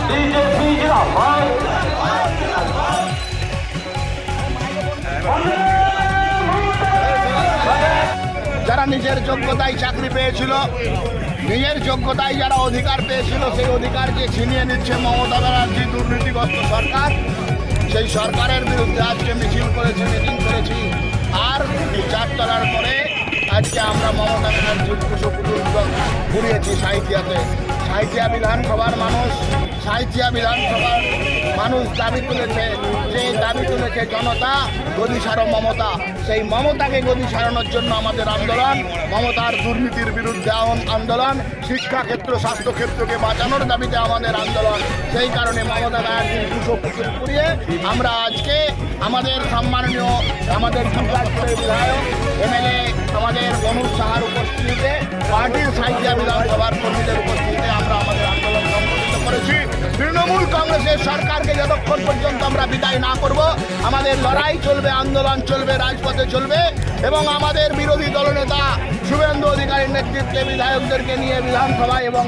BJP জিন্দাবাদ। যারা নিজের যোগ্যতায় চাকরি পেয়েছিল, নিজের যোগ্যতায় যারা অধিকার পেয়েছিল, সেই অধিকারকে ছিনিয়ে নিচ্ছে মমতা ব্যানার্জি দুর্নীতিগ্রস্ত সরকার। সেই সরকারের বিরুদ্ধে আজকে মিছিল করেছি, মিটিং করেছি। আর চারতলার পরে আজকে আমরা মমতা ব্যানার্জির কুশপুতুল ঘুরিয়েছি সাঁইথিয়াতে। সাঁইথিয়া বিধানসভার মানুষ দাবি তুলেছে, যে দাবি তুলেছে জনতা, গদি সারো মমতা। সেই মমতাকে গদি সারানোর জন্য আমাদের আন্দোলন, মমতার দুর্নীতির বিরুদ্ধে আন্দোলন, শিক্ষাক্ষেত্র স্বাস্থ্যক্ষেত্রকে বাঁচানোর দাবিতে আমাদের আন্দোলন। সেই কারণে মমতা ব্যানার্জির কুশপুতুল ঘুরিয়ে আমরা আজকে আমাদের সম্মাননীয় আমাদের দুর্গাপুরের বিধায়ক এমএলএ আমাদের অনুজ সাহার উপস্থিতিতে, পার্টির সাঁইথিয়া বিধানসভার কর্মীদের উপস্থিতিতে আমরা আমাদের আন্দোলন সংগঠিত করেছি। তৃণমূল কংগ্রেসের সরকারকে যতক্ষণ পর্যন্ত আমরা বিদায় না করব, আমাদের লড়াই চলবে, আন্দোলন চলবে, রাজপথে চলবে। এবং আমাদের বিরোধী দলনেতা শুভেন্দু অধিকারীর নেতৃত্বে বিধায়কদেরকে নিয়ে বিধানসভায় এবং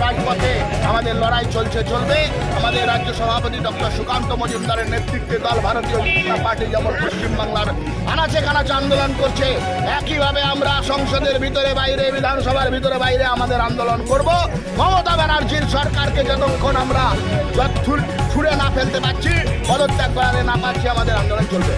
রাজপথে আমাদের লড়াই চলবে। আমাদের রাজ্য সভাপতি ডক্টর সুকান্ত মজুমদারের নেতৃত্বে দল ভারতীয় জনতা পার্টি যেমন পশ্চিমবাংলার আনাচে কানাচে আন্দোলন করছে, একইভাবে আমরা সংসদের ভিতরে বাইরে, বিধানসভার ভিতরে বাইরে আমাদের আন্দোলন করব। মমতা ব্যানার্জির সরকারকে যতক্ষণ আমরা ছুঁড়ে না ফেলতে পারছি, পদত্যাগ করাতে না পারছি, আমাদের আন্দোলন চলবে।